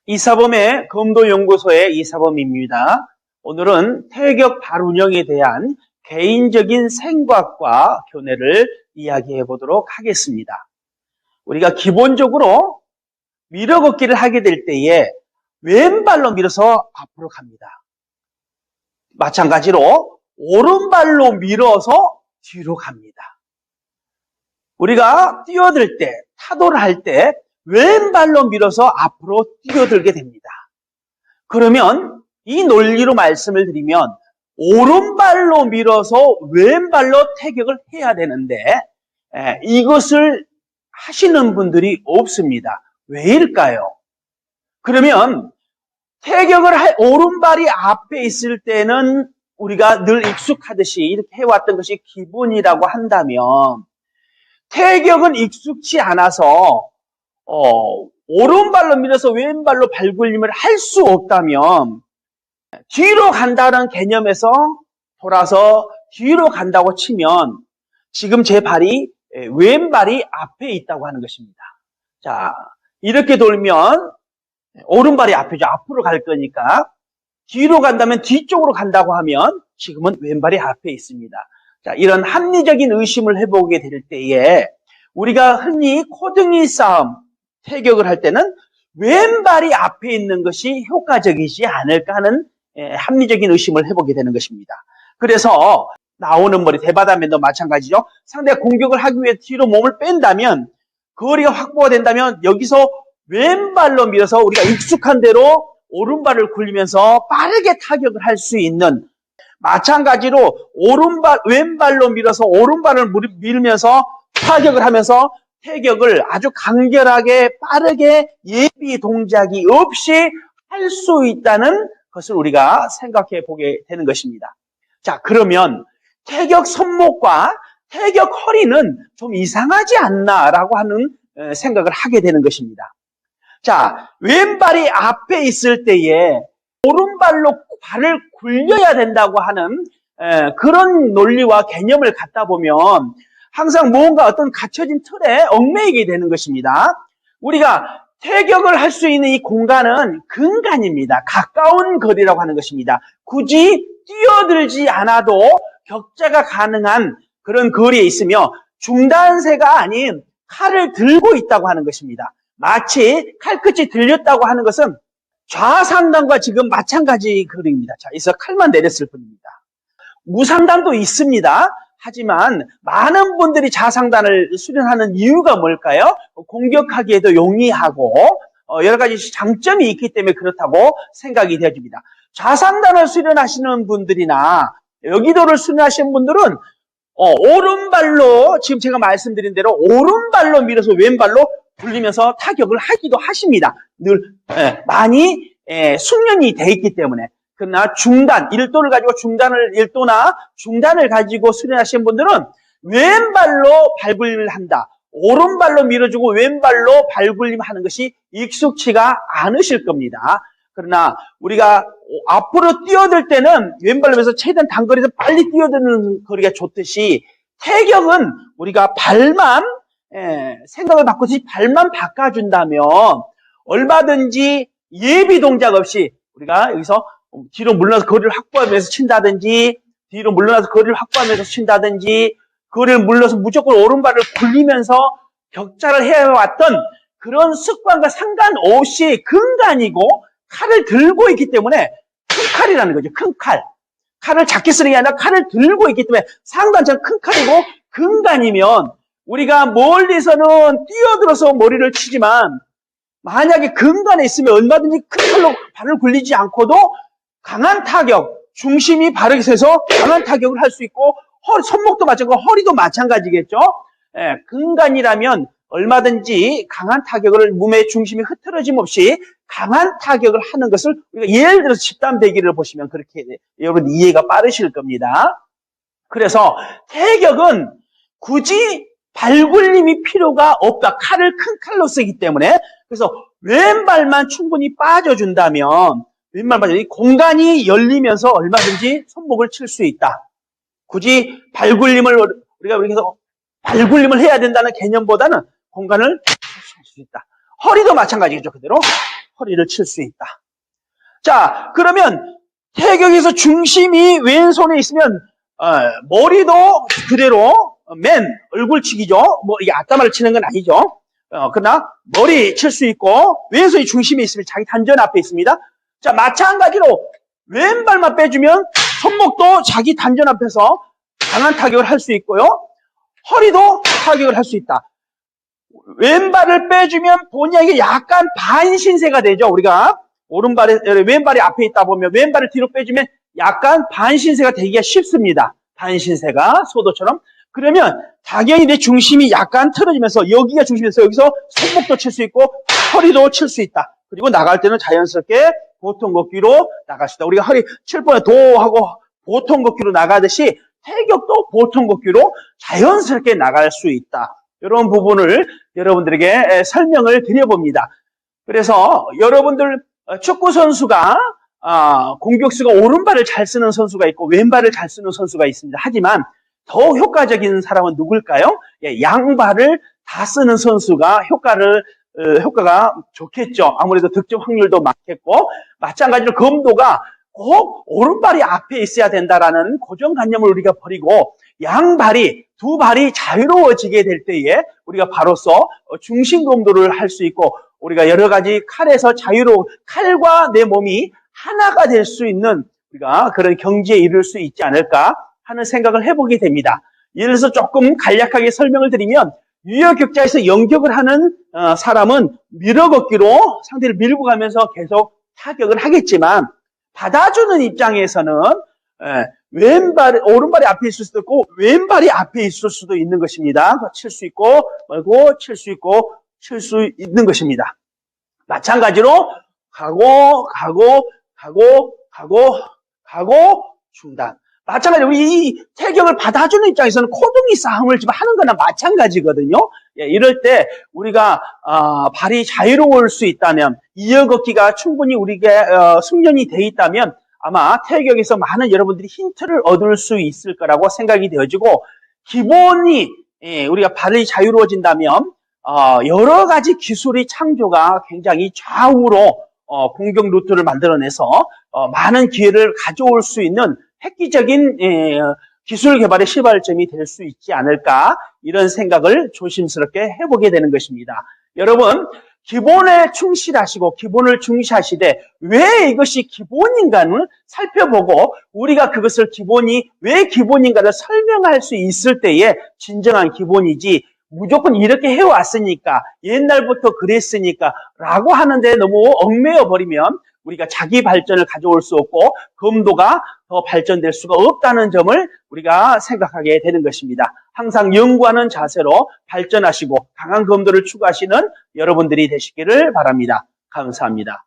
이사범의 검도연구소의 이사범입니다. 오늘은 태격 발운영에 대한 개인적인 생각과 견해를 이야기해 보도록 하겠습니다. 우리가 기본적으로 밀어걷기를 하게 될 때에 왼발로 밀어서 앞으로 갑니다. 마찬가지로 오른발로 밀어서 뒤로 갑니다. 우리가 뛰어들 때, 타도를 할 때 왼발로 밀어서 앞으로 뛰어들게 됩니다. 그러면 이 논리로 말씀을 드리면 오른발로 밀어서 왼발로 태격을 해야 되는데 이것을 하시는 분들이 없습니다. 왜일까요? 그러면 태격을 오른발이 앞에 있을 때는 우리가 늘 익숙하듯이 이렇게 해왔던 것이 기본이라고 한다면 태격은 익숙치 않아서 오른발로 밀어서 왼발로 발굴림을 할 수 없다면 뒤로 간다는 개념에서 돌아서 뒤로 간다고 치면 지금 제 발이 왼발이 앞에 있다고 하는 것입니다. 자, 이렇게 돌면 오른발이 앞이죠. 앞으로 갈 거니까 뒤로 간다면 뒤쪽으로 간다고 하면 지금은 왼발이 앞에 있습니다. 자, 이런 합리적인 의심을 해보게 될 때에 우리가 흔히 코등이 싸움, 태격을 할 때는 왼발이 앞에 있는 것이 효과적이지 않을까 하는 합리적인 의심을 해보게 되는 것입니다. 그래서 나오는 머리, 대바다면도 마찬가지죠. 상대가 공격을 하기 위해 뒤로 몸을 뺀다면 거리가 확보가 된다면 여기서 왼발로 밀어서 우리가 익숙한 대로 오른발을 굴리면서 빠르게 타격을 할 수 있는, 마찬가지로 왼발로 밀어서 오른발을 밀면서 타격을 하면서 태격을 아주 간결하게 빠르게 예비 동작이 없이 할 수 있다는 것을 우리가 생각해 보게 되는 것입니다. 자, 그러면 태격 손목과 태격 허리는 좀 이상하지 않나라고 하는 생각을 하게 되는 것입니다. 자, 왼발이 앞에 있을 때에 오른발로 발을 굴려야 된다고 하는 그런 논리와 개념을 갖다 보면 항상 뭔가 어떤 갖춰진 틀에 얽매이게 되는 것입니다. 우리가 태격을 할 수 있는 이 공간은 근간입니다. 가까운 거리라고 하는 것입니다. 굳이 뛰어들지 않아도 격자가 가능한 그런 거리에 있으며 중단세가 아닌 칼을 들고 있다고 하는 것입니다. 마치 칼끝이 들렸다고 하는 것은 좌상단과 지금 마찬가지 거리입니다. 자, 여기서 칼만 내렸을 뿐입니다. 무상단도 있습니다. 하지만 많은 분들이 좌상단을 수련하는 이유가 뭘까요? 공격하기에도 용이하고 여러 가지 장점이 있기 때문에 그렇다고 생각이 되어집니다. 좌상단을 수련하시는 분들이나 여기도를 수련하시는 분들은 오른발로, 지금 제가 말씀드린 대로 오른발로 밀어서 왼발로 굴리면서 타격을 하기도 하십니다. 늘 많이 숙련이 돼 있기 때문에. 그러나 중단, 1도를 가지고 1도나 중단을 가지고 수련하시는 분들은 왼발로 발굴림을 한다. 오른발로 밀어주고 왼발로 발굴림 하는 것이 익숙치가 않으실 겁니다. 그러나 우리가 앞으로 뛰어들 때는 왼발로 해서 최대한 단거리에서 빨리 뛰어드는 거리가 좋듯이 태격은 우리가 발만, 생각을 바꾸듯이 발만 바꿔준다면 얼마든지 예비 동작 없이 우리가 여기서 뒤로 물러나서 거리를 확보하면서 친다든지, 뒤로 물러나서 거리를 확보하면서 친다든지, 거리를 물러서 무조건 오른발을 굴리면서 격자를 해왔던 그런 습관과 상관없이 근간이고 칼을 들고 있기 때문에 큰 칼이라는 거죠. 큰 칼. 칼을 작게 쓰는 게 아니라 칼을 들고 있기 때문에 상당히 큰 칼이고 근간이면 우리가 멀리서는 뛰어들어서 머리를 치지만 만약에 근간에 있으면 얼마든지 큰 칼로 발을 굴리지 않고도 강한 타격, 중심이 바르게 서서 강한 타격을 할 수 있고 손목도 마찬가지고 허리도 마찬가지겠죠. 근간이라면 얼마든지 강한 타격을 몸의 중심이 흐트러짐 없이 강한 타격을 하는 것을 우리가 예를 들어서 집단배기를 보시면 그렇게 여러분 이해가 빠르실 겁니다. 그래서 태격은 굳이 발굴림이 필요가 없다. 칼을 큰 칼로 쓰기 때문에. 그래서 왼발만 충분히 빠져준다면 이 공간이 열리면서 얼마든지 손목을 칠 수 있다. 굳이 발굴림을 우리가 여기서 발굴림을 해야 된다는 개념보다는 공간을 칠 수 있다. 허리도 마찬가지겠죠. 그대로 허리를 칠 수 있다. 자, 그러면 태격에서 중심이 왼손에 있으면 머리도 그대로 맨 얼굴치기죠. 뭐 이게 앞담화를 치는 건 아니죠. 그러나 머리 칠 수 있고 왼손이 중심에 있으면 자기 단전 앞에 있습니다. 자, 마찬가지로 왼발만 빼주면 손목도 자기 단전 앞에서 강한 타격을 할 수 있고요. 허리도 타격을 할 수 있다. 왼발을 빼주면 본인에게 약간 반신세가 되죠. 우리가 왼발이 앞에 있다 보면 왼발을 뒤로 빼주면 약간 반신세가 되기가 쉽습니다. 반신세가 소도처럼. 그러면 당연히 내 중심이 약간 틀어지면서 여기가 중심에서 여기서 손목도 칠 수 있고 허리도 칠 수 있다. 그리고 나갈 때는 자연스럽게 보통 걷기로 나갈 수 있다. 우리가 허리 칠 번에 도하고 보통 걷기로 나가듯이 태격도 보통 걷기로 자연스럽게 나갈 수 있다. 이런 부분을 여러분들에게 설명을 드려봅니다. 그래서 여러분들 축구 선수가 공격수가 오른발을 잘 쓰는 선수가 있고 왼발을 잘 쓰는 선수가 있습니다. 하지만 더 효과적인 사람은 누굴까요? 양발을 다 쓰는 선수가 효과가 좋겠죠. 아무래도 득점 확률도 많겠고, 마찬가지로 검도가 꼭 오른발이 앞에 있어야 된다라는 고정관념을 우리가 버리고 양발이 두 발이 자유로워지게 될 때에 우리가 바로서 중심 검도를 할 수 있고 우리가 여러 가지 칼에서 칼과 내 몸이 하나가 될 수 있는 우리가 그런 경지에 이를 수 있지 않을까 하는 생각을 해보게 됩니다. 예를 들어서 조금 간략하게 설명을 드리면 유격격자에서 연격을 하는 사람은 밀어걷기로 상대를 밀고 가면서 계속 타격을 하겠지만 받아주는 입장에서는 오른발이 앞에 있을 수도 있고 왼발이 앞에 있을 수도 있는 것입니다. 칠 수 있고 말고 칠 수 있고 칠 수 있는 것입니다. 마찬가지로 가고 중단. 마찬가지로 우리 이 태격을 받아주는 입장에서는 코둥이 싸움을 지금 하는 거나 마찬가지거든요. 이럴 때 우리가 발이 자유로울 수 있다면 이어걷기가 충분히 우리에게 숙련이 돼 있다면 아마 태격에서 많은 여러분들이 힌트를 얻을 수 있을 거라고 생각이 되어지고 기본이 우리가 발이 자유로워진다면 여러 가지 기술의 창조가 굉장히 좌우로 공격 루트를 만들어내서 많은 기회를 가져올 수 있는 획기적인 기술 개발의 시발점이 될 수 있지 않을까 이런 생각을 조심스럽게 해보게 되는 것입니다. 여러분 기본에 충실하시고 기본을 중시하시되 왜 이것이 기본인가를 살펴보고 우리가 그것을 기본이 왜 기본인가를 설명할 수 있을 때에 진정한 기본이지 무조건 이렇게 해왔으니까 옛날부터 그랬으니까 라고 하는데 너무 얽매여 버리면 우리가 자기 발전을 가져올 수 없고 검도가 더 발전될 수가 없다는 점을 우리가 생각하게 되는 것입니다. 항상 연구하는 자세로 발전하시고 강한 검도를 추구하시는 여러분들이 되시기를 바랍니다. 감사합니다.